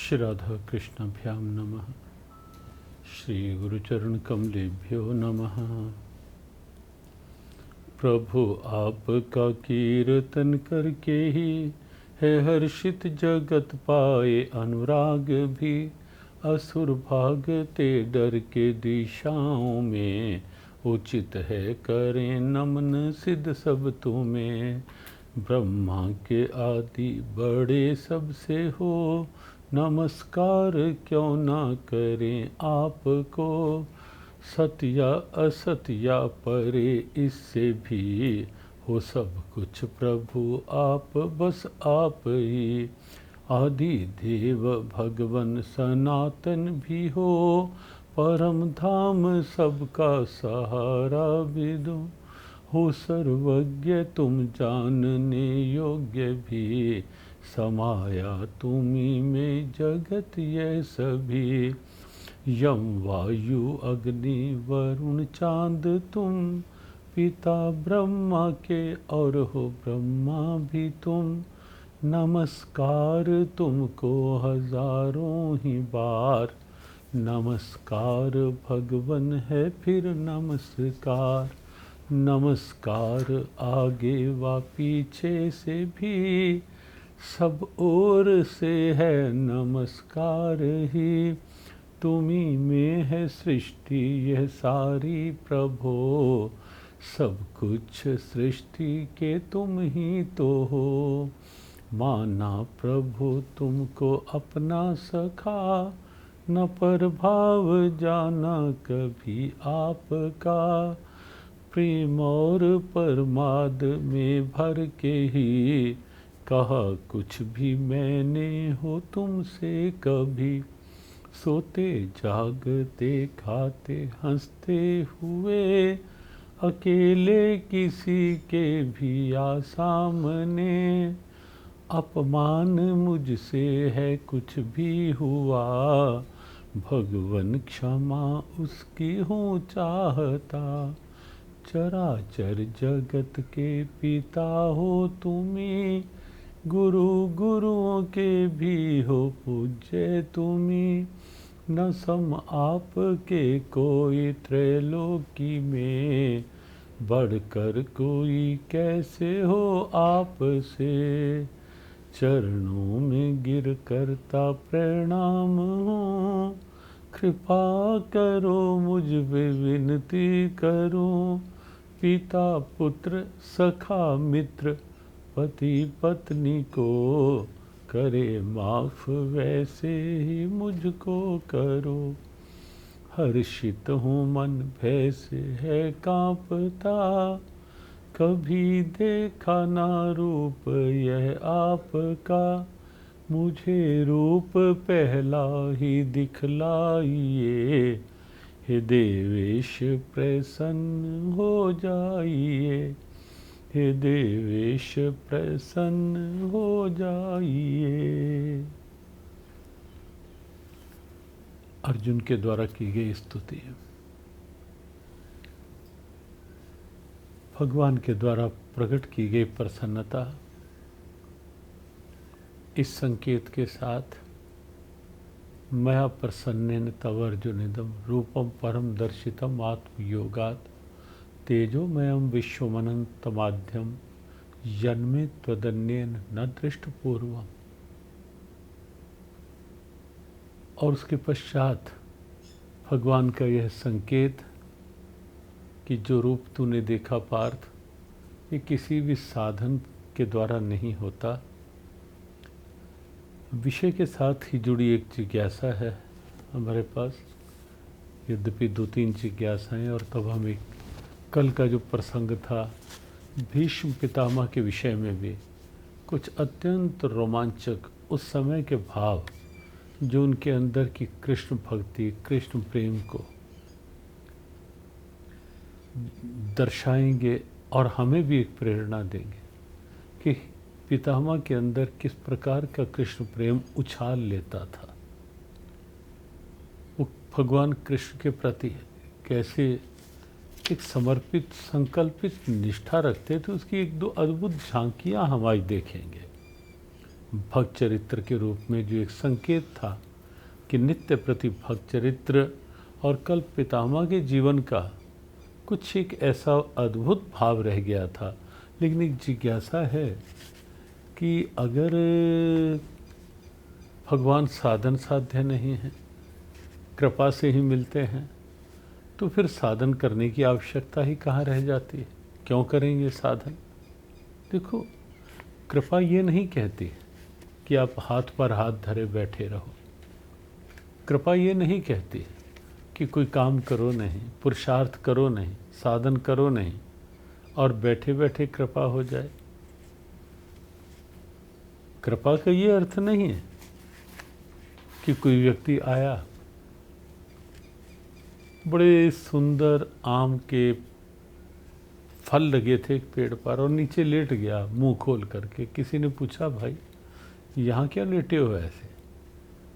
श्री कृष्णाभ्याम नमः। श्री गुरुचरण कमलेभ्यो नमः। प्रभु आपका कीर्तन करके ही है हर्षित जगत पाए अनुराग भी। असुर भागते डर के दिशाओं में, उचित है करें नमन सिद्ध सब तुम्हें। ब्रह्मा के आदि बड़े सबसे हो, नमस्कार क्यों ना करें आपको। सत्या असत्या परे इससे भी, हो सब कुछ प्रभु आप बस आप ही। आदि देव भगवन सनातन भी हो, परम धाम सबका सहारा भी दो। हो सर्वज्ञ तुम जानने योग्य भी, समाया तुम्ही में जगत यह सभी। यम वायु अग्नि वरुण चांद तुम, पिता ब्रह्मा के और हो ब्रह्मा भी तुम। नमस्कार तुमको हजारों ही बार, नमस्कार भगवन है फिर नमस्कार। नमस्कार आगे व पीछे से भी, सब ओर से है नमस्कार ही। तुम्ही में है सृष्टि यह सारी प्रभो, सब कुछ सृष्टि के तुम ही तो हो। माना प्रभु तुमको अपना सखा, न प्रभाव जाना कभी आपका। प्रेम और प्रमाद में भर के ही, कहा कुछ भी मैंने हो तुमसे कभी। सोते जागते खाते हंसते हुए, अकेले किसी के भी आ सामने। अपमान मुझसे है कुछ भी हुआ, भगवन क्षमा उसकी हूँ चाहता। चराचर जगत के पिता हो तुम्ही, गुरु गुरुओं के भी हो पूज्य तुम्ही। न सम आपके कोई त्रैलोकी में, बढ़कर कोई कैसे हो आपसे। चरणों में गिर करता प्रणाम हूँ, कृपा करो मुझ पे विनती करूँ। पिता पुत्र सखा मित्र पति पत्नी को, करे माफ वैसे ही मुझको करो। हर्षित हूँ मन भय से है कांपता, कभी देखा ना रूप यह आपका। मुझे रूप पहला ही दिखलाइए, हे देवेश प्रसन्न हो जाइए। हे देवेश प्रसन्न हो जाइए। अर्जुन के द्वारा की गई स्तुति। भगवान के द्वारा प्रकट की गई प्रसन्नता, इस संकेत के साथ मया प्रसन्नेन तव अर्जुनिदं रूपम परम दर्शितम आत्मयोगात्। तेजोमयम विश्वमनंतमाद्यम, जन्मे त्वदन्येन न दृष्टपूर्वम। और उसके पश्चात भगवान का यह संकेत कि जो रूप तूने देखा पार्थ, ये किसी भी साधन के द्वारा नहीं होता। विषय के साथ ही जुड़ी एक जिज्ञासा है हमारे पास, यद्यपि 2-3 जिज्ञासाएं। और तब हम एक कल का जो प्रसंग था भीष्म पितामह के विषय में भी कुछ अत्यंत रोमांचक उस समय के भाव जो उनके अंदर की कृष्ण भक्ति कृष्ण प्रेम को दर्शाएंगे और हमें भी एक प्रेरणा देंगे कि पितामह के अंदर किस प्रकार का कृष्ण प्रेम उछाल लेता था। वो भगवान कृष्ण के प्रति कैसे एक समर्पित संकल्पित निष्ठा रखते थे, उसकी 1-2 अद्भुत झांकियाँ हम आज देखेंगे। भक्त चरित्र के रूप में जो एक संकेत था कि नित्य प्रति भक्त चरित्र और कल पितामह के जीवन का कुछ एक ऐसा अद्भुत भाव रह गया था। लेकिन एक जिज्ञासा है कि अगर भगवान साधन साध्य नहीं है, कृपा से ही मिलते हैं, तो फिर साधन करने की आवश्यकता ही कहाँ रह जाती है? क्यों करेंगे साधन? देखो, कृपा ये नहीं कहती कि आप हाथ पर हाथ धरे बैठे रहो। कृपा ये नहीं कहती कि कोई काम करो नहीं, पुरुषार्थ करो नहीं, साधन करो नहीं और बैठे बैठे कृपा हो जाए। कृपा का ये अर्थ नहीं है कि कोई व्यक्ति आया, बड़े सुंदर आम के फल लगे थे एक पेड़ पर और नीचे लेट गया मुंह खोल करके। किसी ने पूछा, भाई यहाँ क्या लेटे हो ऐसे?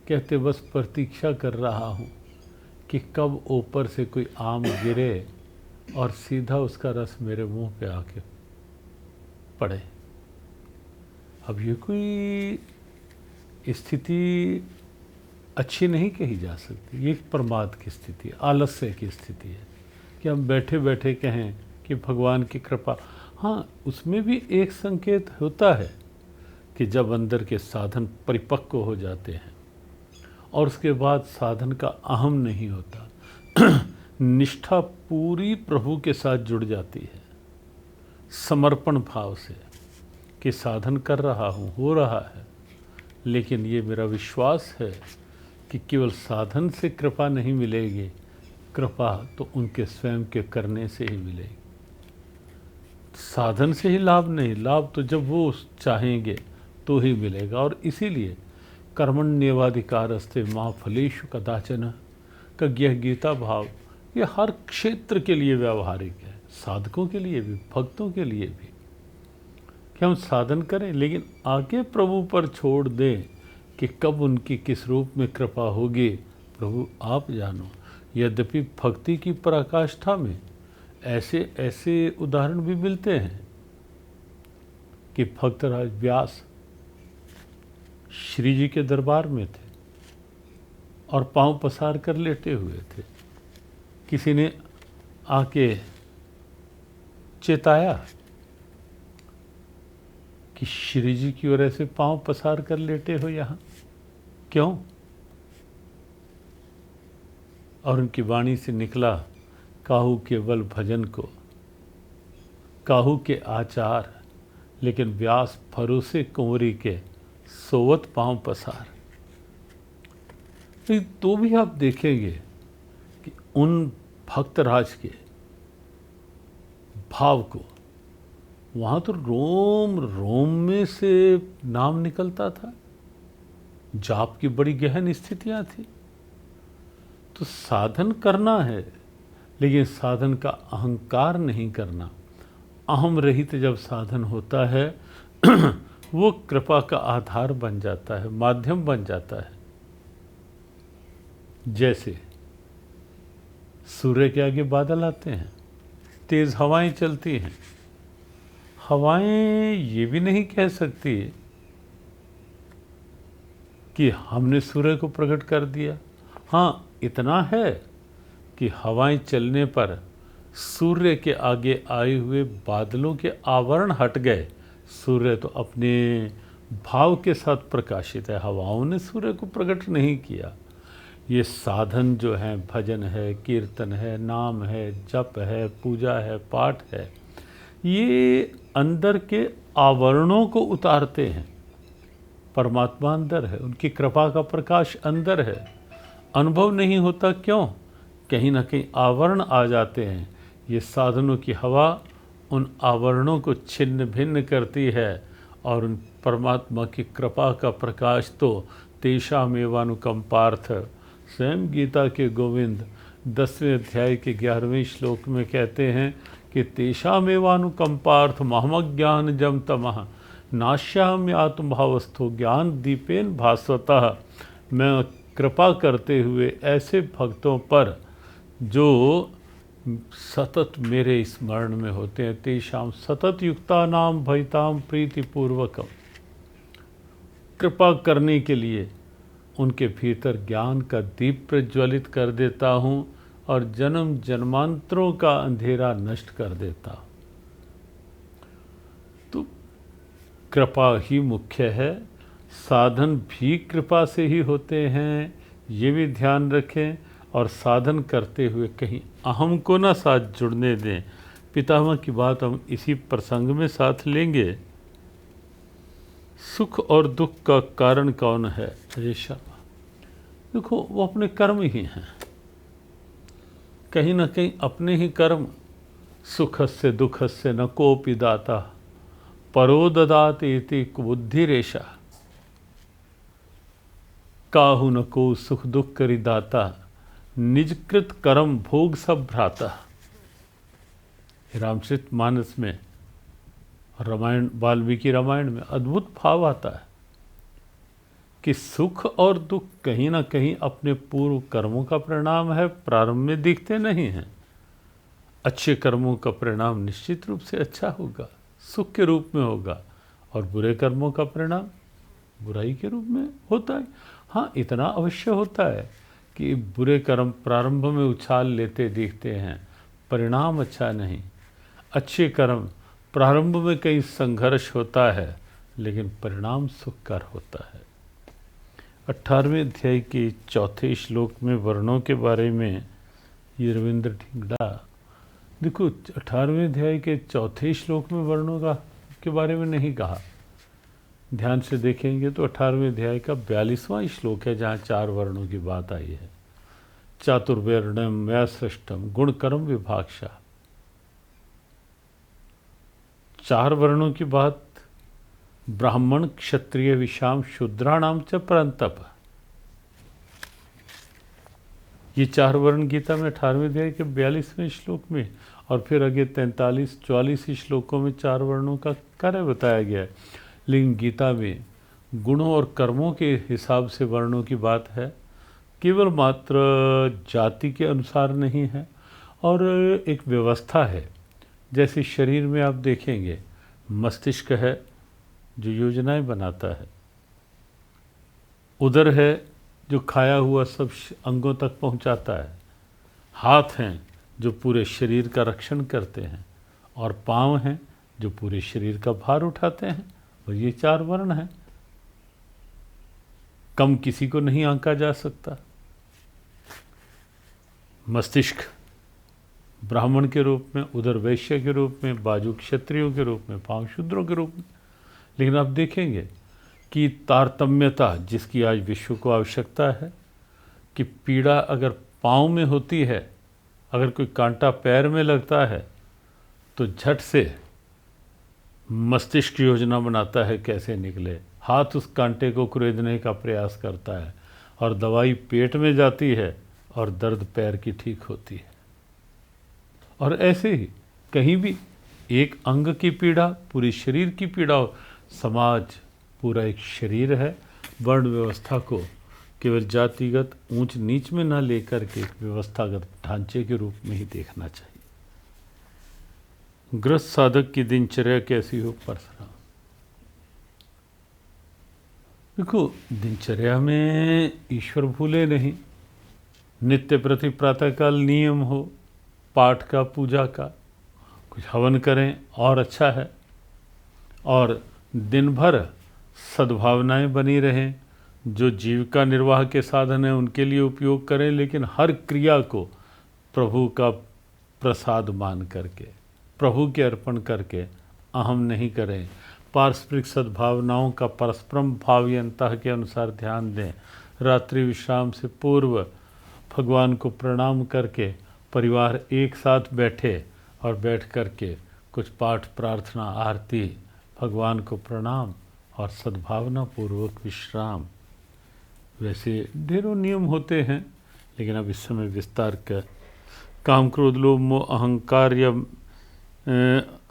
कहते, बस प्रतीक्षा कर रहा हूँ कि कब ऊपर से कोई आम गिरे और सीधा उसका रस मेरे मुंह पे आके पड़े। अब ये कोई स्थिति अच्छी नहीं कही जा सकती। ये एक प्रमाद की स्थिति है, आलस्य की स्थिति है कि हम बैठे बैठे कहें कि भगवान की कृपा। हाँ, उसमें भी एक संकेत होता है कि जब अंदर के साधन परिपक्व हो जाते हैं और उसके बाद साधन का अहम नहीं होता, निष्ठा पूरी प्रभु के साथ जुड़ जाती है, समर्पण भाव से कि साधन कर रहा हूँ, हो रहा है, लेकिन ये मेरा विश्वास है कि केवल साधन से कृपा नहीं मिलेगी, कृपा तो उनके स्वयं के करने से ही मिलेगी। साधन से ही लाभ नहीं, लाभ तो जब वो चाहेंगे तो ही मिलेगा। और इसीलिए कर्मण्येवाधिकारस्ते मा फलेषु कदाचन का यह गीता भाव ये हर क्षेत्र के लिए व्यावहारिक है, साधकों के लिए भी, भक्तों के लिए भी, कि हम साधन करें लेकिन आगे प्रभु पर छोड़ दें कि कब उनकी किस रूप में कृपा होगी, प्रभु आप जानो। यद्यपि भक्ति की पराकाष्ठा में ऐसे ऐसे उदाहरण भी मिलते हैं कि भक्तराज व्यास श्री जी के दरबार में थे और पांव पसार कर लेटे हुए थे। किसी ने आके चेताया कि श्री जी की ओर ऐसे पांव पसार कर लेटे हो यहाँ, क्यों? और उनकी वाणी से निकला, काहू केवल भजन को, काहू के आचार, लेकिन व्यास भरोसे कुंवरी के, सोवत पांव पसार। तो भी आप देखेंगे कि उन भक्तराज के भाव को वहाँ तो रोम रोम में से नाम निकलता था, जाप की बड़ी गहन स्थितियाँ थी। तो साधन करना है लेकिन साधन का अहंकार नहीं करना। अहम रहित जब साधन होता है वो कृपा का आधार बन जाता है, माध्यम बन जाता है। जैसे सूर्य के आगे बादल आते हैं, तेज हवाएं चलती हैं। हवाएं ये भी नहीं कह सकती कि हमने सूर्य को प्रकट कर दिया। हाँ, इतना है कि हवाएं चलने पर सूर्य के आगे आए हुए बादलों के आवरण हट गए। सूर्य तो अपने भाव के साथ प्रकाशित है, हवाओं ने सूर्य को प्रकट नहीं किया। ये साधन जो है, भजन है, कीर्तन है, नाम है, जप है, पूजा है, पाठ है, ये अंदर के आवरणों को उतारते हैं। परमात्मा अंदर है, उनकी कृपा का प्रकाश अंदर है, अनुभव नहीं होता। क्यों? कहीं ना कहीं आवरण आ जाते हैं। ये साधनों की हवा उन आवरणों को छिन्न भिन्न करती है और उन परमात्मा की कृपा का प्रकाश तो तेषामेवानुकंपार्थ, स्वयं गीता के गोविंद 10वें अध्याय के 11वें श्लोक में कहते हैं कि तेषामेवानुकंपार्थ महमज्ञान जम तमः नाश्याम्य आत्मभावस्थो ज्ञान दीपेन भास्वतः। मैं कृपा करते हुए ऐसे भक्तों पर जो सतत मेरे स्मरण में होते हैं, तेषाम सतत युक्ता नाम भयताम प्रीतिपूर्वकम। कृपा करने के लिए उनके भीतर ज्ञान का दीप प्रज्वलित कर देता हूँ और जन्म जन्मांतरों का अंधेरा नष्ट कर देता हूँ। तो कृपा ही मुख्य है, साधन भी कृपा से ही होते हैं, ये भी ध्यान रखें। और साधन करते हुए कहीं अहम को ना साथ जुड़ने दें। पितामह की बात हम इसी प्रसंग में साथ लेंगे। सुख और दुख का कारण कौन है? रेशा, देखो वो अपने कर्म ही हैं, कहीं ना कहीं अपने ही कर्म। सुखस्य दुखस्य न कोपि दाता परो ददाति इति बुद्धि रेशा, काहु न को सुख दुख करि दाता निजकृत कर्म भोग सब भ्राता। रामचरित मानस में, रामायण, वाल्मीकि रामायण में अद्भुत भाव आता है कि सुख और दुख कहीं ना कहीं अपने पूर्व कर्मों का परिणाम है, प्रारंभ में दिखते नहीं हैं। अच्छे कर्मों का परिणाम निश्चित रूप से अच्छा होगा, सुख के रूप में होगा, और बुरे कर्मों का परिणाम बुराई के रूप में होता है। हाँ, इतना अवश्य होता है कि बुरे कर्म प्रारंभ में उछाल लेते दिखते हैं, परिणाम अच्छा नहीं। अच्छे कर्म प्रारंभ में कई संघर्ष होता है, लेकिन परिणाम सुखकर होता है। 18वें अध्याय के 4 श्लोक में वर्णों के बारे में ये रविंद्र ढिंगड़ा, देखो 18वें अध्याय के 4 श्लोक में वर्णों का के बारे में नहीं कहा। ध्यान से देखेंगे तो 18वें अध्याय का 42वां श्लोक है जहाँ 4 वर्णों की बात आई है। चातुर्वर्णम मया सृष्टम गुण कर्म विभाक्षा। 4 वर्णों की बात ब्राह्मण क्षत्रिय विषाम शूद्राणाम च परंतप। ये 4 वर्ण गीता में 18वें अध्याय के 42वें श्लोक में, और फिर आगे 43-44 श्लोकों में 4 वर्णों का कार्य बताया गया है। लेकिन गीता में गुणों और कर्मों के हिसाब से वर्णों की बात है, केवल मात्र जाति के अनुसार नहीं है, और एक व्यवस्था है। जैसे शरीर में आप देखेंगे मस्तिष्क है जो योजनाएं बनाता है, उदर है जो खाया हुआ सब अंगों तक पहुंचाता है, हाथ हैं जो पूरे शरीर का रक्षण करते हैं, और पांव हैं जो पूरे शरीर का भार उठाते हैं। और ये 4 वर्ण हैं, कम किसी को नहीं आंका जा सकता। मस्तिष्क ब्राह्मण के रूप में, उदर वैश्य के रूप में, बाजू क्षत्रियों के रूप में, पांव शूद्रों के रूप में। लेकिन आप देखेंगे कि तारतम्यता जिसकी आज विश्व को आवश्यकता है, कि पीड़ा अगर पांव में होती है, अगर कोई कांटा पैर में लगता है तो झट से मस्तिष्क योजना बनाता है कैसे निकले, हाथ उस कांटे को कुरेदने का प्रयास करता है, और दवाई पेट में जाती है और दर्द पैर की ठीक होती है। और ऐसे ही कहीं भी एक अंग की पीड़ा पूरे शरीर की पीड़ा हो। समाज पूरा एक शरीर है। वर्ण व्यवस्था को केवल जातिगत ऊंच नीच में न लेकर के एक व्यवस्थागत ढांचे के रूप में ही देखना चाहिए। गृहस्थ साधक की दिनचर्या कैसी हो? परशुराम, देखो दिनचर्या में ईश्वर भूले नहीं, नित्य प्रति प्रातःकाल नियम हो, पाठ का, पूजा का, कुछ हवन करें और अच्छा है, और दिन भर सद्भावनाएं बनी रहें। जो जीविका निर्वाह के साधन हैं उनके लिए उपयोग करें, लेकिन हर क्रिया को प्रभु का प्रसाद मान करके, प्रभु के अर्पण करके अहम नहीं करें। पारस्परिक सद्भावनाओं का परस्परम भावी अंतः के अनुसार ध्यान दें। रात्रि विश्राम से पूर्व भगवान को प्रणाम करके परिवार एक साथ बैठे, और बैठ करके कुछ पाठ, प्रार्थना, आरती, भगवान को प्रणाम और सद्भावना पूर्वक विश्राम। वैसे ढेरों नियम होते हैं, लेकिन अब इस समय विस्तार कर काम, क्रोध, लोभ, मोह, अहंकार या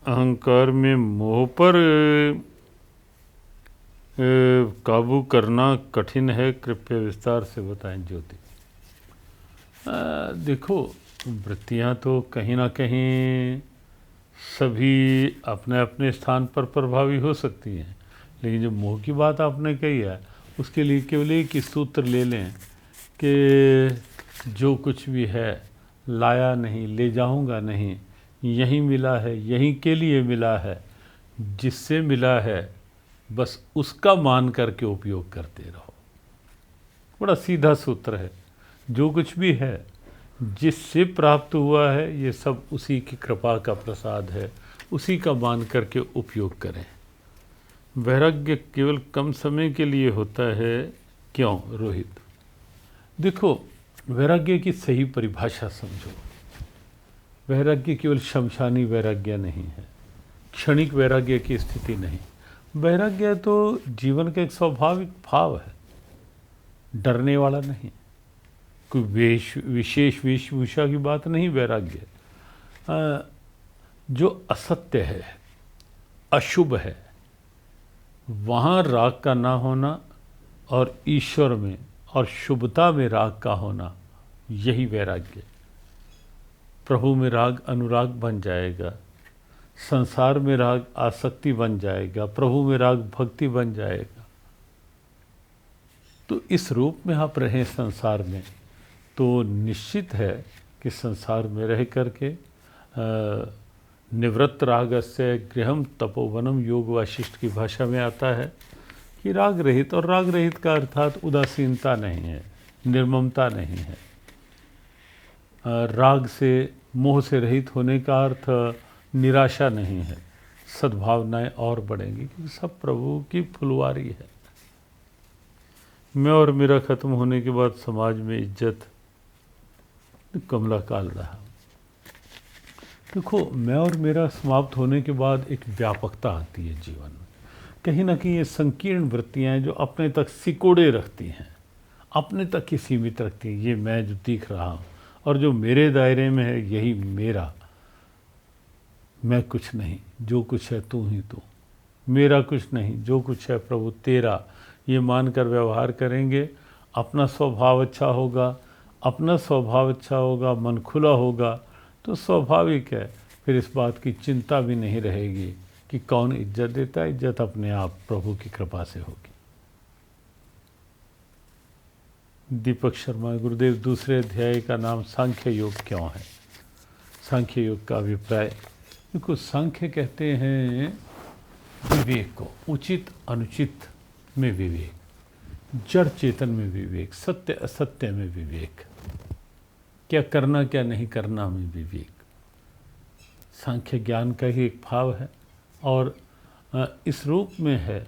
अहंकार में मोह पर काबू करना कठिन है। कृपया विस्तार से बताएं ज्योति। देखो, वृत्तियाँ तो कहीं ना कहीं सभी अपने अपने स्थान पर प्रभावी हो सकती हैं, लेकिन जो मोह की बात आपने कही है उसके लिए केवल एक ही सूत्र ले लें कि जो कुछ भी है लाया नहीं, ले जाऊंगा नहीं, यहीं मिला है, यहीं के लिए मिला है, जिससे मिला है बस उसका मान करके उपयोग करते रहो। बड़ा सीधा सूत्र है। जो कुछ भी है जिससे प्राप्त हुआ है ये सब उसी की कृपा का प्रसाद है, उसी का मान करके उपयोग करें। वैराग्य केवल कम समय के लिए होता है। क्यों रोहित? देखो, वैराग्य की सही परिभाषा समझो। वैराग्य केवल शमशानी वैराग्य नहीं है, क्षणिक वैराग्य की स्थिति नहीं। वैराग्य तो जीवन का एक स्वाभाविक भाव है, डरने वाला नहीं, कोई विशेष वेशभूषा की बात नहीं। वैराग्य जो असत्य है, अशुभ है, वहाँ राग का ना होना और ईश्वर में और शुभता में राग का होना, यही वैराग्य। प्रभु में राग अनुराग बन जाएगा, संसार में राग आसक्ति बन जाएगा, प्रभु में राग भक्ति बन जाएगा। तो इस रूप में आप रहें संसार में, तो निश्चित है कि संसार में रह करके निवृत्त रागस्य गृहम तपोवनम योग वाशिष्ठ की भाषा में आता है कि राग रहित, और राग रहित का अर्थात उदासीनता नहीं है, निर्ममता नहीं है। राग से मोह से रहित होने का अर्थ निराशा नहीं है, सद्भावनाएं और बढ़ेंगी, क्योंकि सब प्रभु की फुलवारी है। मैं और मेरा खत्म होने के बाद समाज में इज्जत कमला काल रहा। देखो, मैं और मेरा समाप्त होने के बाद एक व्यापकता आती है जीवन में। कहीं ना कहीं ये संकीर्ण वृत्तियाँ हैं जो अपने तक सिकोड़े रखती हैं, अपने तक ही सीमित रखती हैं। ये मैं जो दिख रहा हूँ और जो मेरे दायरे में है यही मेरा, मैं कुछ नहीं, जो कुछ है तू ही तू, मेरा कुछ नहीं, जो कुछ है प्रभु तेरा, ये मानकर व्यवहार करेंगे। अपना स्वभाव अच्छा होगा, अपना स्वभाव अच्छा होगा, मन खुला होगा, तो स्वाभाविक है फिर इस बात की चिंता भी नहीं रहेगी कि कौन इज्जत देता है। इज्जत अपने आप प्रभु की कृपा से होगी। दीपक शर्मा गुरुदेव, दूसरे अध्याय का नाम सांख्य योग क्यों है? सांख्य योग का अभिप्राय, देखो सांख्य कहते हैं विवेक को, उचित अनुचित में विवेक, जड़ चेतन में विवेक, सत्य असत्य में विवेक, क्या करना क्या नहीं करना में विवेक। सांख्य ज्ञान का ही एक भाव है और इस रूप में है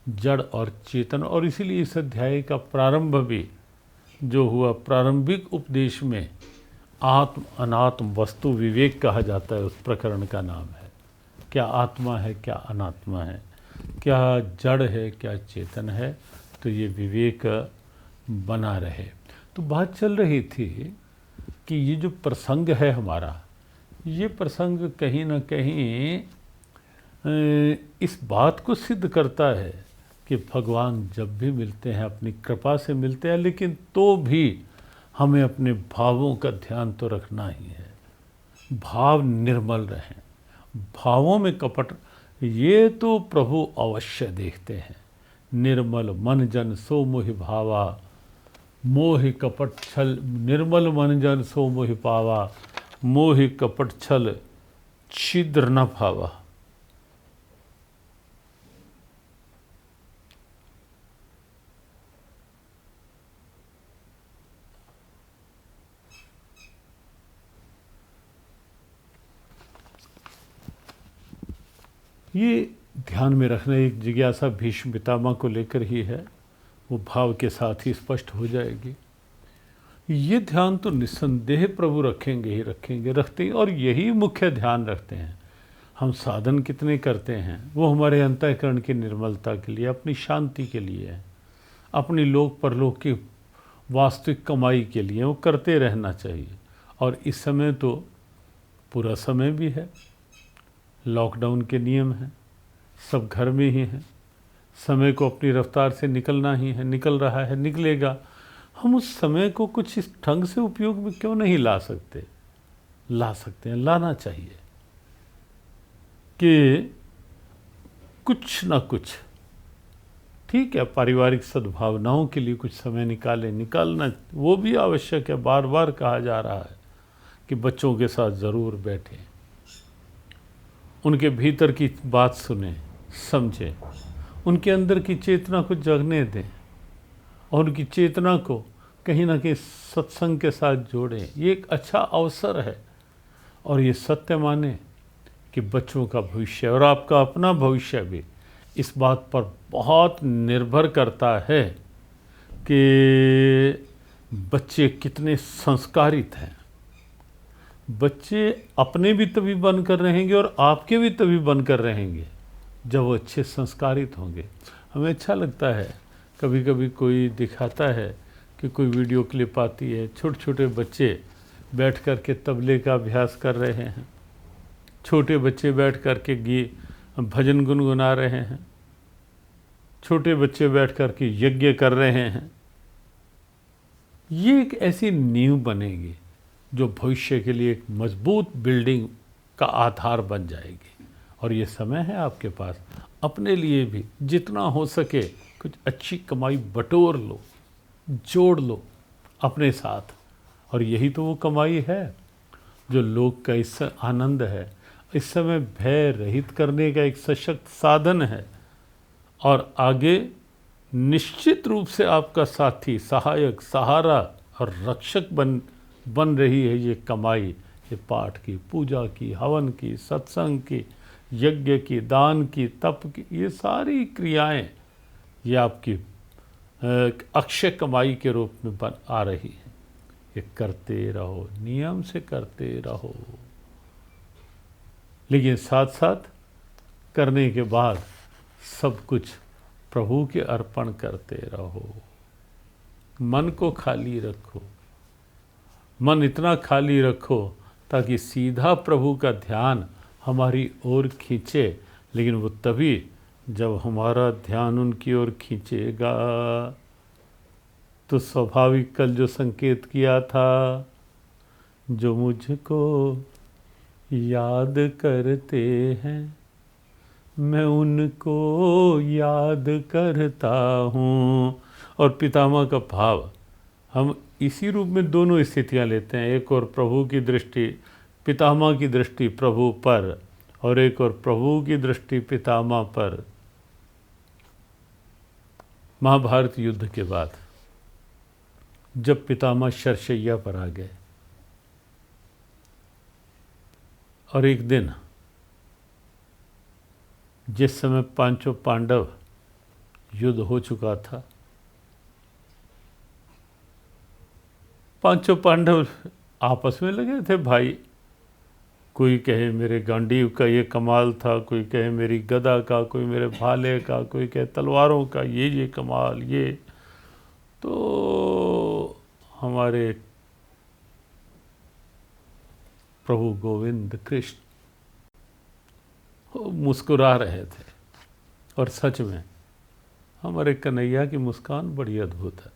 जड़ और चेतन। और इसीलिए इस अध्याय का प्रारंभ भी जो हुआ, प्रारंभिक उपदेश में आत्म अनात्म वस्तु विवेक कहा जाता है। उस प्रकरण का नाम है क्या आत्मा है, क्या अनात्मा है, क्या जड़ है, क्या चेतन है। तो ये विवेक बना रहे। तो बात चल रही थी कि ये जो प्रसंग है हमारा, ये प्रसंग कहीं ना कहीं इस बात को सिद्ध करता है कि भगवान जब भी मिलते हैं अपनी कृपा से मिलते हैं, लेकिन तो भी हमें अपने भावों का ध्यान तो रखना ही है। भाव निर्मल रहें, भावों में कपट, ये तो प्रभु अवश्य देखते हैं। निर्मल मन जन सो मोहि भावा, मोहि कपट छल, निर्मल मन जन सो मोहि पावा, मोहि कपट छल छिद्र न भावा। ये ध्यान में रखना एक जिज्ञासा भीष्म पितामह को लेकर ही है, वो भाव के साथ ही स्पष्ट हो जाएगी। ये ध्यान तो निस्संदेह प्रभु रखेंगे ही रखेंगे, रखते ही, और यही मुख्य ध्यान रखते हैं। हम साधन कितने करते हैं वो हमारे अंतःकरण की निर्मलता के लिए, अपनी शांति के लिए है, अपनी लोक परलोक की वास्तविक कमाई के लिए, वो करते रहना चाहिए। और इस समय तो पूरा समय भी है, लॉकडाउन के नियम हैं, सब घर में ही हैं, समय को अपनी रफ्तार से निकलना ही है, निकल रहा है, निकलेगा। हम उस समय को कुछ इस ढंग से उपयोग में क्यों नहीं ला सकते? ला सकते हैं, लाना चाहिए कि कुछ ना कुछ ठीक है, पारिवारिक सद्भावनाओं के लिए कुछ समय निकालना वो भी आवश्यक है। बार बार कहा जा रहा है कि बच्चों के साथ ज़रूर बैठें, उनके भीतर की बात सुने, समझें, उनके अंदर की चेतना को जगने दें और उनकी चेतना को कहीं ना कहीं सत्संग के साथ जोड़ें। ये एक अच्छा अवसर है और ये सत्य माने कि बच्चों का भविष्य और आपका अपना भविष्य भी इस बात पर बहुत निर्भर करता है कि बच्चे कितने संस्कारित हैं। बच्चे अपने भी तभी बनकर रहेंगे और आपके भी तभी बनकर रहेंगे जब वो अच्छे संस्कारित होंगे। हमें अच्छा लगता है, कभी कभी कोई दिखाता है कि कोई वीडियो क्लिप आती है, छोटे छोटे बच्चे बैठ कर के तबले का अभ्यास कर रहे हैं, छोटे बच्चे बैठ कर के भजन गुनगुना रहे हैं, छोटे बच्चे बैठ कर के यज्ञ कर रहे हैं। ये एक ऐसी नींव बनेगी जो भविष्य के लिए एक मजबूत बिल्डिंग का आधार बन जाएगी। और ये समय है आपके पास, अपने लिए भी जितना हो सके कुछ अच्छी कमाई बटोर लो, जोड़ लो अपने साथ। और यही तो वो कमाई है जो लोक का इस आनंद है, इस समय भय रहित करने का एक सशक्त साधन है। और आगे निश्चित रूप से आपका साथी, सहायक, सहारा और रक्षक बन रही है ये कमाई। ये पाठ की, पूजा की, हवन की, सत्संग की, यज्ञ की, दान की, तप की, ये सारी क्रियाएं ये आपकी अक्षय कमाई के रूप में बन आ रही है। ये करते रहो, नियम से करते रहो, लेकिन साथ साथ करने के बाद सब कुछ प्रभु के अर्पण करते रहो। मन को खाली रखो, मन इतना खाली रखो ताकि सीधा प्रभु का ध्यान हमारी ओर खींचे। लेकिन वो तभी जब हमारा ध्यान उनकी ओर खींचेगा। तो स्वाभाविक कल जो संकेत किया था, जो मुझको याद करते हैं मैं उनको याद करता हूँ। और पितामह का भाव हम इसी रूप में दोनों स्थितियाँ लेते हैं। एक और प्रभु की दृष्टि, पितामह की दृष्टि प्रभु पर, और एक और प्रभु की दृष्टि पितामह पर। महाभारत युद्ध के बाद जब पितामह शरशैया पर आ गए और एक दिन जिस समय पांचों पांडव युद्ध हो चुका था, पांचों पांडव आपस में लगे थे भाई। कोई कहे मेरे गांडीव का ये कमाल था, कोई कहे मेरी गदा का, कोई मेरे भाले का, कोई कहे तलवारों का ये कमाल। ये तो हमारे प्रभु गोविंद कृष्ण मुस्कुरा रहे थे। और सच में हमारे कन्हैया की मुस्कान बड़ी अद्भुत है,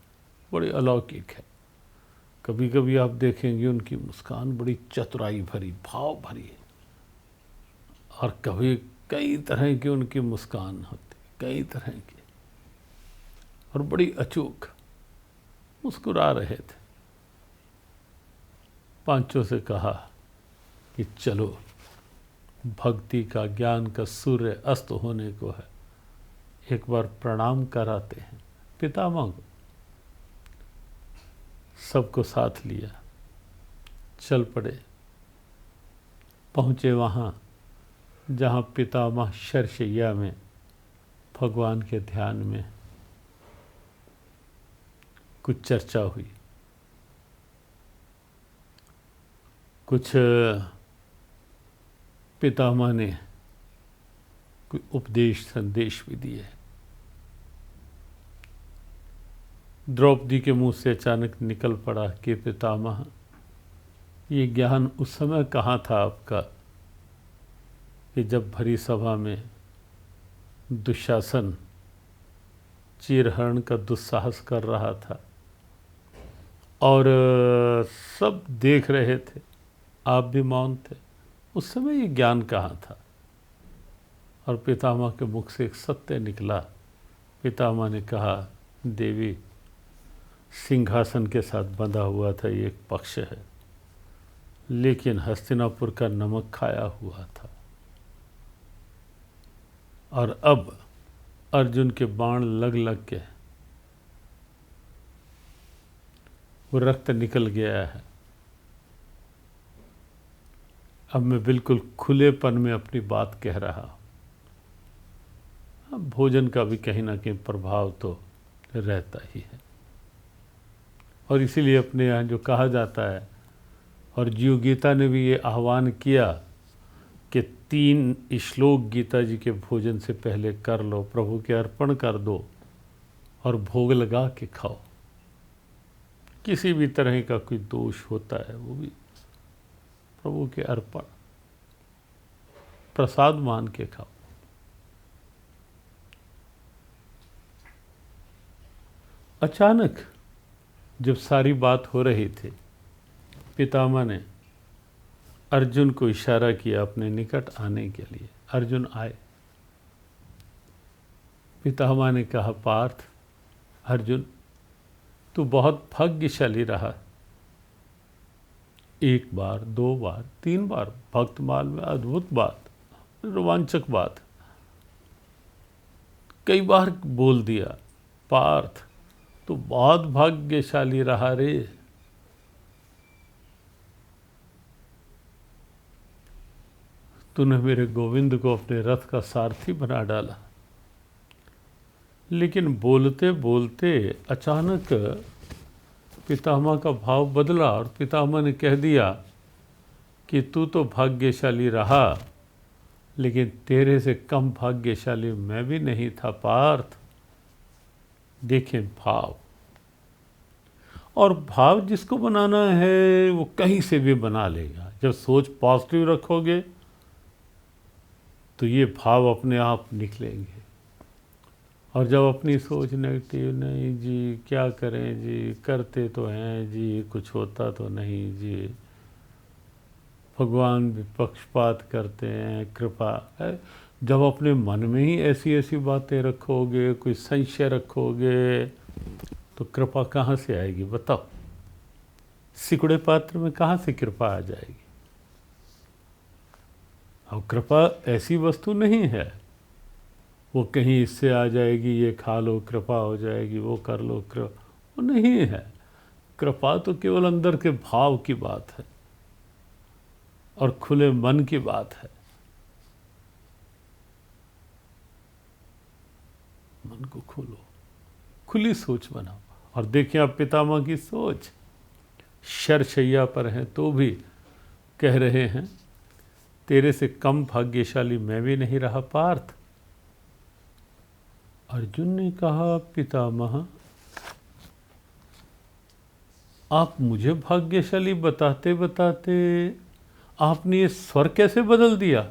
बड़ी अलौकिक है। कभी कभी आप देखेंगे उनकी मुस्कान बड़ी चतुराई भरी, भाव भरी है। और कभी कई तरह की उनकी मुस्कान होती, कई तरह की, और बड़ी अचूक मुस्कुरा रहे थे। पांचों से कहा कि चलो, भक्ति का, ज्ञान का सूर्य अस्त होने को है, एक बार प्रणाम कराते हैं पितामह को। सबको साथ लिया, चल पड़े, पहुँचे वहाँ जहाँ पितामह शरशैया में भगवान के ध्यान में। कुछ चर्चा हुई, कुछ पितामह ने कोई उपदेश संदेश भी दिए। द्रौपदी के मुंह से अचानक निकल पड़ा कि पितामह, ये ज्ञान उस समय कहाँ था आपका कि जब भरी सभा में दुशासन चीरहरण का दुस्साहस कर रहा था और सब देख रहे थे, आप भी मौन थे। उस समय ये ज्ञान कहाँ था? और पितामह के मुख से एक सत्य निकला पितामह ने कहा, देवी, सिंहासन के साथ बंधा हुआ था ये एक पक्ष है, लेकिन हस्तिनापुर का नमक खाया हुआ था, और अब अर्जुन के बाण लग लग के वो रक्त निकल गया है। अब मैं बिल्कुल खुलेपन में अपनी बात कह रहा हूँ। अब भोजन का भी कहीं ना कहीं प्रभाव तो रहता ही है, और इसीलिए अपने यहाँ जो कहा जाता है, और जीव गीता ने भी ये आह्वान किया कि 3 श्लोक गीता जी के भोजन से पहले कर लो, प्रभु के अर्पण कर दो और भोग लगा के खाओ। किसी भी तरह का कोई दोष होता है वो भी प्रभु के अर्पण, प्रसाद मान के खाओ। अचानक जब सारी बात हो रही थी, पितामह ने अर्जुन को इशारा किया अपने निकट आने के लिए। अर्जुन आए। पितामह ने कहा, पार्थ, अर्जुन तू बहुत भाग्यशाली रहा। 1 बार, 2 बार, 3 बार भक्तमाल में अद्भुत बात, रोमांचक बात कई बार बोल दिया। पार्थ, तू बहुत भाग्यशाली रहा रे। तूने मेरे गोविंद को अपने रथ का सारथी बना डाला। लेकिन बोलते बोलते अचानक पितामह का भाव बदला और पितामह ने कह दिया कि तू तो भाग्यशाली रहा, लेकिन तेरे से कम भाग्यशाली मैं भी नहीं था पार्थ। देखें भाव, और भाव जिसको बनाना है वो कहीं से भी बना लेगा। जब सोच पॉजिटिव रखोगे तो ये भाव अपने आप निकलेंगे, और जब अपनी सोच नेगेटिव, नहीं जी क्या करें जी, करते तो हैं जी, कुछ होता तो नहीं जी, भगवान भी पक्षपात करते हैं, कृपा है, जब अपने मन में ही ऐसी ऐसी बातें रखोगे, कोई संशय रखोगे, तो कृपा कहाँ से आएगी बताओ? सिकुड़े पात्र में कहाँ से कृपा आ जाएगी? अब कृपा ऐसी वस्तु नहीं है वो कहीं इससे आ जाएगी, ये खा लो कृपा हो जाएगी, वो कर लो कृपा, वो नहीं है। कृपा तो केवल अंदर के भाव की बात है और खुले मन की बात है। मन को खोलो, खुली सोच बनाओ। और देखिए आप पितामह की सोच, शरशैया पर हैं तो भी कह रहे हैं, तेरे से कम भाग्यशाली मैं भी नहीं रहा पार्थ। अर्जुन ने कहा, पितामह आप मुझे भाग्यशाली बताते बताते आपने ये स्वर कैसे बदल दिया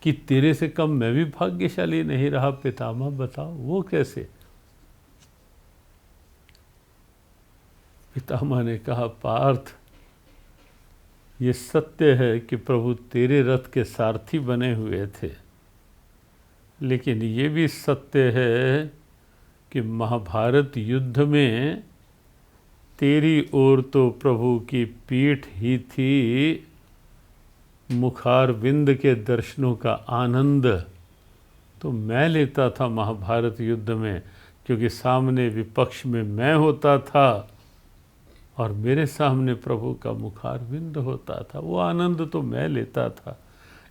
कि तेरे से कम मैं भी भाग्यशाली नहीं रहा? पितामह बताओ वो कैसे? पितामह ने कहा, पार्थ ये सत्य है कि प्रभु तेरे रथ के सारथी बने हुए थे, लेकिन ये भी सत्य है कि महाभारत युद्ध में तेरी ओर तो प्रभु की पीठ ही थी। मुखारविंद के दर्शनों का आनंद तो मैं लेता था महाभारत युद्ध में, क्योंकि सामने विपक्ष में मैं होता था और मेरे सामने प्रभु का मुखारविंद होता था। वो आनंद तो मैं लेता था,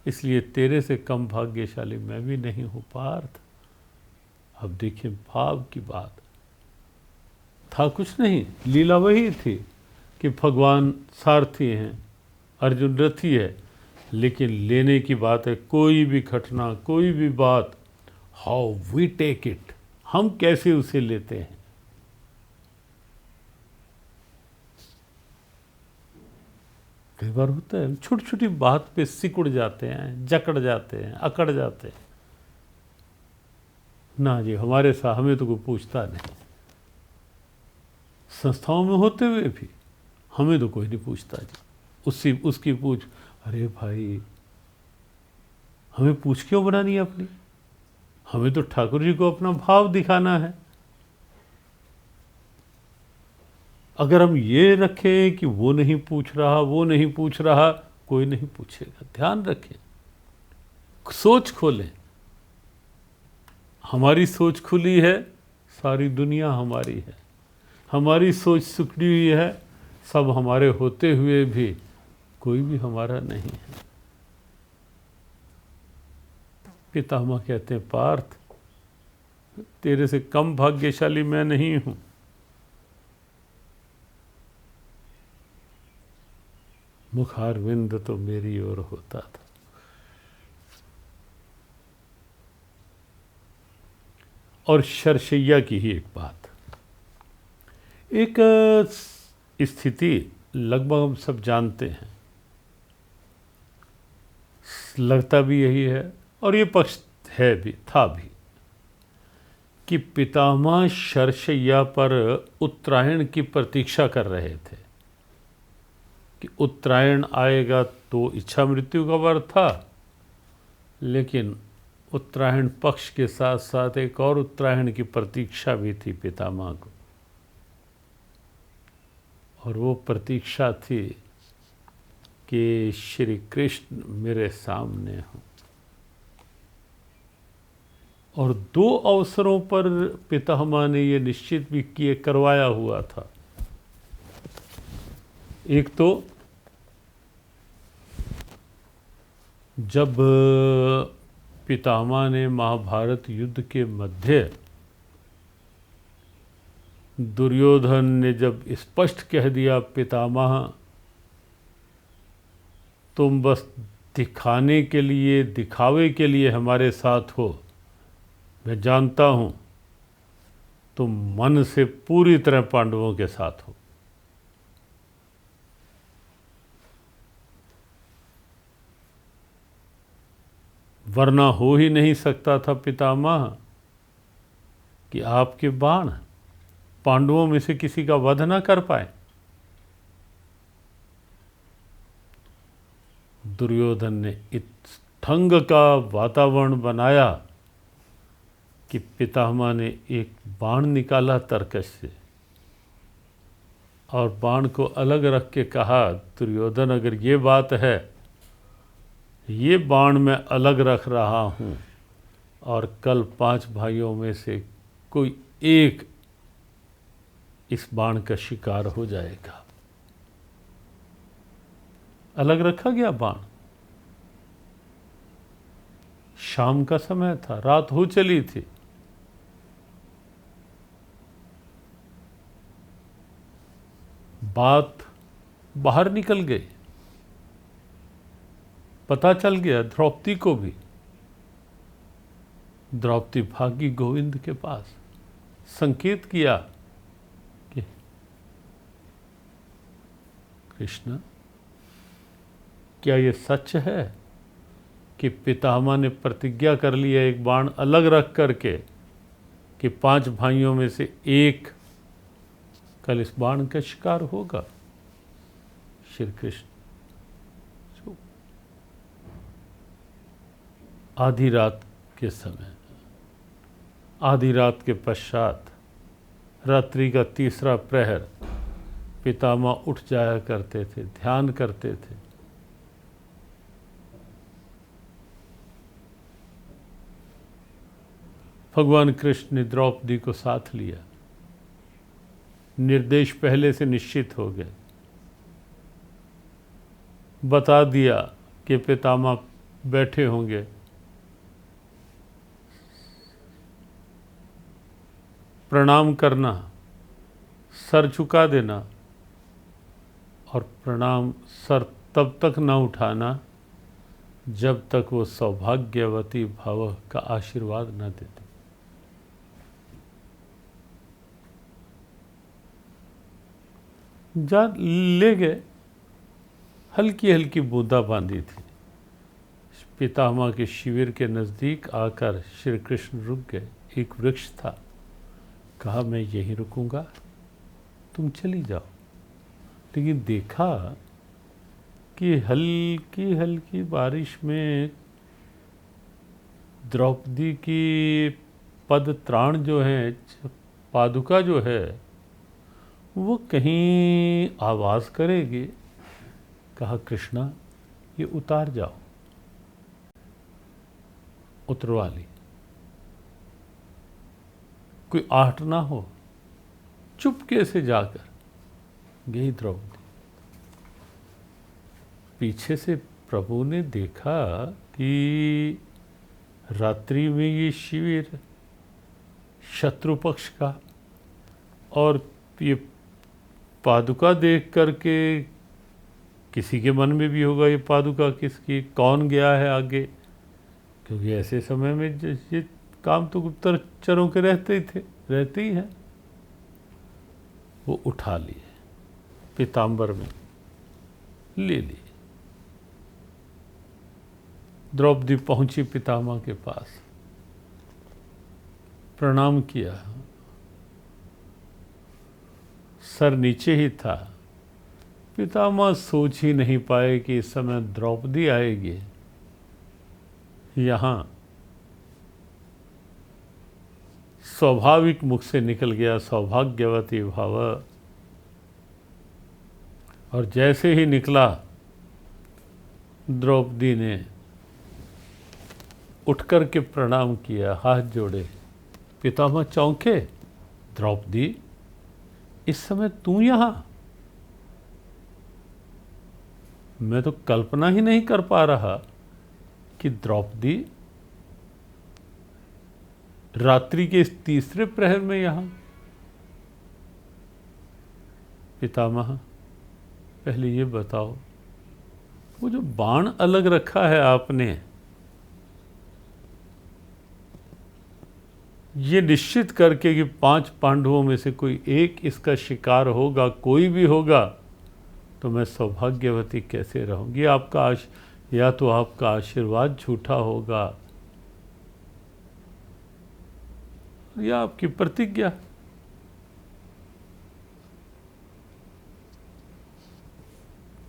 इसलिए तेरे से कम भाग्यशाली मैं भी नहीं हूँ पार्थ। अब देखिए भाव की बात, था कुछ नहीं, लीला वही थी कि भगवान सारथी हैं, अर्जुन रथी है, लेकिन लेने की बात है। कोई भी घटना, कोई भी बात, हाउ वी टेक इट, हम कैसे उसे लेते हैं। कई बार होता है छोटी छोटी बात पे सिकुड़ जाते हैं, जकड़ जाते हैं, अकड़ जाते हैं। ना जी, हमारे साथ हमें तो कोई पूछता नहीं, संस्थाओं में होते हुए भी हमें तो कोई नहीं पूछता जी। उसकी पूछ, अरे भाई हमें पूछ क्यों बनानी है अपनी? हमें तो ठाकुर जी को अपना भाव दिखाना है। अगर हम ये रखें कि वो नहीं पूछ रहा, वो नहीं पूछ रहा, कोई नहीं पूछेगा। ध्यान रखें, सोच खोलें। हमारी सोच खुली है, सारी दुनिया हमारी है। हमारी सोच सिकुड़ी हुई है, सब हमारे होते हुए भी कोई भी हमारा नहीं है। पितामह कहते हैं, पार्थ तेरे से कम भाग्यशाली मैं नहीं हूं। मुखारविंद तो मेरी ओर होता था। और शरशैया की ही एक बात, एक स्थिति लगभग हम सब जानते हैं, लगता भी यही है और ये पक्ष है भी, था भी, कि पितामह शरशैया पर उत्तरायण की प्रतीक्षा कर रहे थे कि उत्तरायण आएगा तो इच्छा मृत्यु का वर था, लेकिन उत्तरायण पक्ष के साथ साथ एक और उत्तरायण की प्रतीक्षा भी थी पितामह को, और वो प्रतीक्षा थी कि श्री कृष्ण मेरे सामने हों। और दो अवसरों पर पितामह ने ये निश्चित भी किए करवाया हुआ था। एक तो जब पितामह ने महाभारत युद्ध के मध्य दुर्योधन ने जब स्पष्ट कह दिया, पितामह तुम बस दिखाने के लिए, दिखावे के लिए हमारे साथ हो, मैं जानता हूं तुम मन से पूरी तरह पांडवों के साथ हो। वरना हो ही नहीं सकता था पितामह कि आपके बाण पांडवों में से किसी का वध न कर पाए। दुर्योधन ने इस ठंग का वातावरण बनाया कि पितामह ने एक बाण निकाला तरकश से और बाण को अलग रख के कहा, दुर्योधन अगर ये बात है, ये बाण मैं अलग रख रहा हूँ और कल 5 भाइयों में से कोई एक इस बाण का शिकार हो जाएगा। अलग रखा गया बाण। शाम का समय था, रात हो चली थी। बात बाहर निकल गई, पता चल गया द्रौपदी को भी। द्रौपदी भागी गोविंद के पास, संकेत किया कि कृष्ण क्या ये सच है कि पितामह ने प्रतिज्ञा कर लिया एक बाण अलग रख करके कि 5 भाइयों में से एक कल इस बाण का शिकार होगा। श्री कृष्ण आधी रात के समय, आधी रात के पश्चात, रात्रि का तीसरा प्रहर, पितामह उठ जाया करते थे, ध्यान करते थे। भगवान कृष्ण ने द्रौपदी को साथ लिया। निर्देश पहले से निश्चित हो गए। बता दिया कि पितामह बैठे होंगे, प्रणाम करना, सर झुका देना, और प्रणाम सर तब तक न उठाना जब तक वो सौभाग्यवती भव का आशीर्वाद न देते। जा ले गए, हल्की हल्की बूंदा बांधी थी। पितामह के शिविर के नज़दीक आकर श्री कृष्ण रुक गए। एक वृक्ष था, कहा मैं यहीं रुकूंगा, तुम चली जाओ। लेकिन देखा कि हल्की हल्की बारिश में द्रौपदी की पद त्राण जो है, पादुका जो है, वो कहीं आवाज़ करेगी। कहा कृष्णा ये उतार जाओ, उतरवा ली। कोई आहट ना हो, चुपके से जाकर गई द्रौपदी। पीछे से प्रभु ने देखा कि रात्रि में ये शिविर शत्रु पक्ष का, और ये पादुका देख करके किसी के मन में भी होगा ये पादुका किसकी, कौन गया है आगे, क्योंकि ऐसे समय में ये काम तो गुप्तचरों के रहते ही हैं। वो उठा लिए, पीताम्बर में ले लिए। द्रौपदी पहुंची पितामह के पास, प्रणाम किया, सर नीचे ही था। पितामह सोच ही नहीं पाए कि इस समय द्रौपदी आएगी। यहाँ स्वाभाविक मुख से निकल गया सौभाग्यवती भाव, और जैसे ही निकला द्रौपदी ने उठ कर के प्रणाम किया, हाथ जोड़े। पितामह चौंके, द्रौपदी इस समय तू यहाँ? मैं तो कल्पना ही नहीं कर पा रहा कि द्रौपदी रात्रि के इस तीसरे प्रहर में यहाँ। पितामह पहले ये बताओ, वो जो बाण अलग रखा है आपने, ये निश्चित करके कि 5 पांडवों में से कोई एक इसका शिकार होगा, कोई भी होगा, तो मैं सौभाग्यवती कैसे रहूंगी? आपका या तो आपका आशीर्वाद झूठा होगा या आपकी प्रतिज्ञा।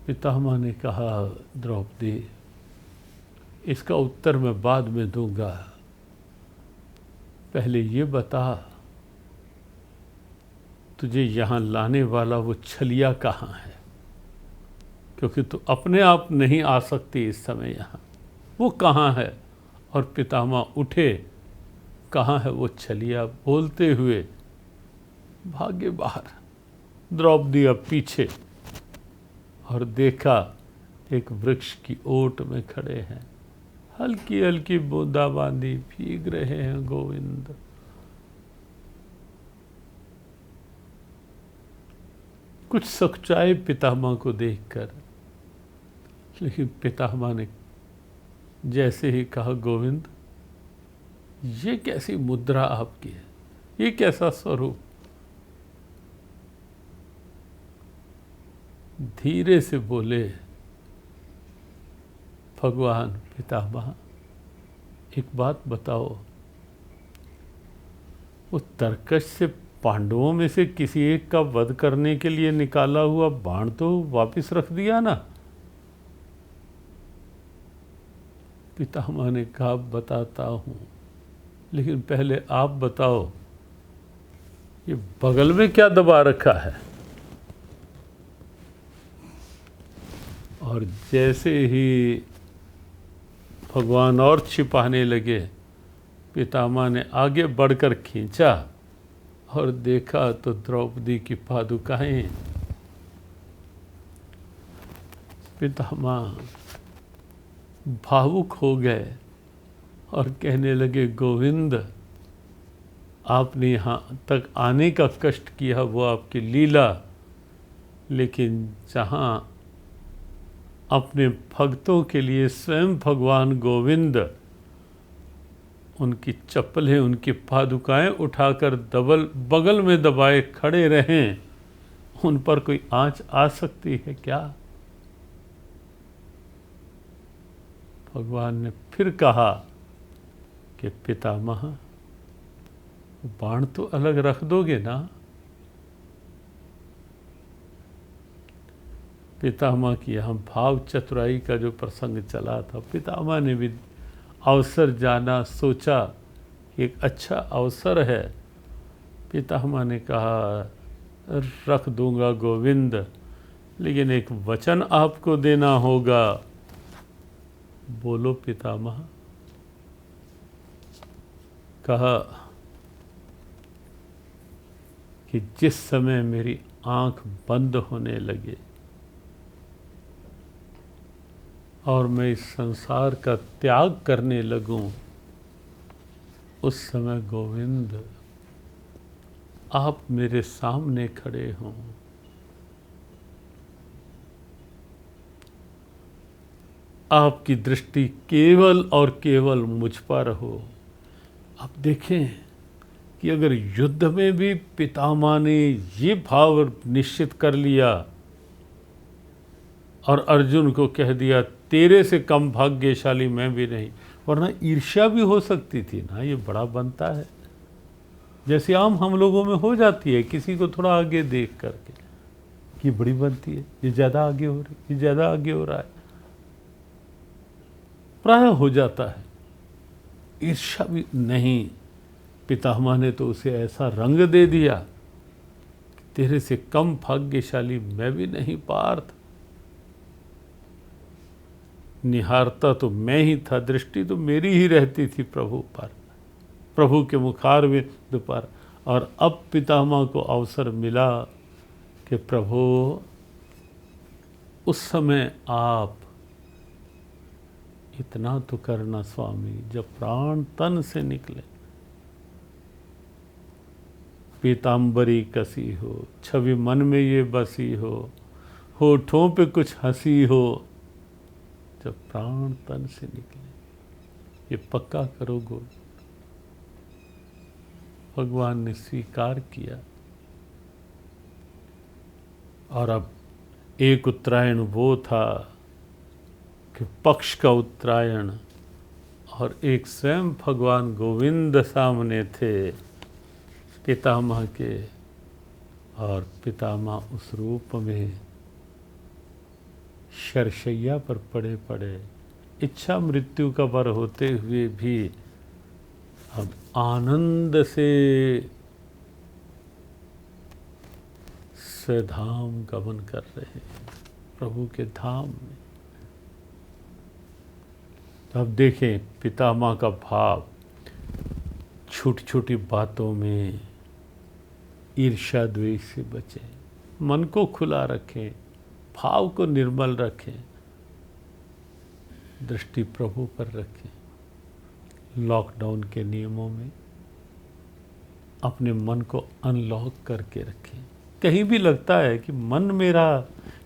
पितामह ने कहा, द्रौपदी इसका उत्तर मैं बाद में दूंगा, पहले ये बता तुझे यहाँ लाने वाला वो छलिया कहाँ है? क्योंकि तू अपने आप नहीं आ सकती इस समय यहाँ, वो कहाँ है? और पितामह उठे, कहाँ है वो छलिया? बोलते हुए भागे बाहर। द्रौपदी अब पीछे, और देखा एक वृक्ष की ओट में खड़े हैं, हल्की हल्की बूंदाबांदी भीग रहे हैं गोविंद। कुछ सकुचाए पितामह को देखकर, लेकिन पितामह ने जैसे ही कहा, गोविंद ये कैसी मुद्रा आपकी है, ये कैसा स्वरूप? धीरे से बोले, भगवान पितामह एक बात बताओ, वो तरकश से पांडवों में से किसी एक का वध करने के लिए निकाला हुआ बाण तो वापस रख दिया ना? पितामह ने कहा, बताता हूं, लेकिन पहले आप बताओ ये बगल में क्या दबा रखा है? और जैसे ही भगवान और छिपाने लगे, पितामह ने आगे बढ़कर खींचा और देखा तो द्रौपदी की पादुकाएं। पितामह भावुक हो गए और कहने लगे, गोविंद आपने यहाँ तक आने का कष्ट किया वो आपकी लीला, लेकिन जहाँ अपने भक्तों के लिए स्वयं भगवान गोविंद उनकी चप्पलें, उनकी पादुकाएं उठाकर बगल में दबाए खड़े रहें, उन पर कोई आंच आ सकती है क्या? भगवान ने फिर कहा कि पितामह बाण तो अलग रख दोगे ना? पितामह की यहाँ भाव चतुराई का जो प्रसंग चला था, पितामह ने भी अवसर जाना, सोचा एक अच्छा अवसर है। पितामह ने कहा रख दूंगा गोविंद, लेकिन एक वचन आपको देना होगा। बोलो पितामह। कहा कि जिस समय मेरी आंख बंद होने लगे और मैं इस संसार का त्याग करने लगूं, उस समय गोविंद आप मेरे सामने खड़े हों। आपकी दृष्टि केवल और केवल मुझ पर हो। अब देखें कि अगर युद्ध में भी पितामह ने ये भाव निश्चित कर लिया और अर्जुन को कह दिया तेरे से कम भाग्यशाली मैं भी नहीं, वरना ईर्ष्या भी हो सकती थी ना, ये बड़ा बनता है। जैसे आम हम लोगों में हो जाती है, किसी को थोड़ा आगे देख करके कि बड़ी बनती है, ये ज़्यादा आगे हो रही, ये ज़्यादा आगे हो रहा है, प्राय हो जाता है। ईर्ष्या भी नहीं, पितामह ने तो उसे ऐसा रंग दे दिया, तेरे से कम भाग्यशाली मैं भी नहीं पार्थ। निहारता तो मैं ही था, दृष्टि तो मेरी ही रहती थी प्रभु पर, प्रभु के मुखारविंद पर। और अब पितामह को अवसर मिला कि प्रभु उस समय आप इतना तो करना स्वामी, जब प्राण तन से निकले, पीताम्बरी कसी हो, छवि मन में ये बसी हो, होठों पे कुछ हंसी हो, जब प्राण तन से निकले, ये पक्का करो गो। भगवान ने स्वीकार किया। और अब एक उत्तरायण वो था कि पक्ष का उत्तरायण, और एक स्वयं भगवान गोविंद सामने थे पितामह के, और पितामह उस रूप में शरशैया पर पड़े पड़े, इच्छा मृत्यु का वर होते हुए भी अब आनंद से स्वधाम गमन कर रहे हैं, प्रभु के धाम में। तो अब देखें पितामह का भाव, छोटी छोटी बातों में ईर्ष्या द्वेष से बचें, मन को खुला रखें, भाव को निर्मल रखें, दृष्टि प्रभु पर रखें। लॉकडाउन के नियमों में अपने मन को अनलॉक करके रखें। कहीं भी लगता है कि मन मेरा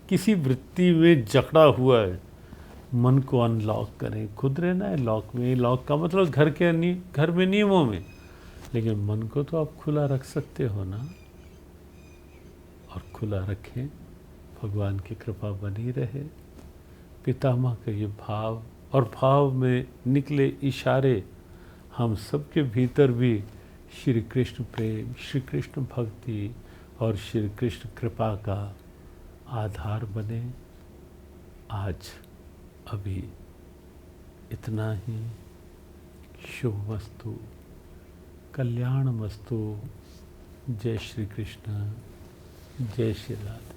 किसी वृत्ति में जकड़ा हुआ है, मन को अनलॉक करें। खुद रहना है लॉक में, लॉक का मतलब घर में नियमों में, लेकिन मन को तो आप खुला रख सकते हो ना। और खुला रखें, भगवान की कृपा बनी रहे। पितामह का ये भाव और भाव में निकले इशारे हम सबके भीतर भी श्री कृष्ण प्रेम, श्री कृष्ण भक्ति और श्री कृष्ण कृपा का आधार बने। आज अभी इतना ही। शुभमस्तु, कल्याणमस्तु। जय श्री कृष्ण, जय श्री राधे।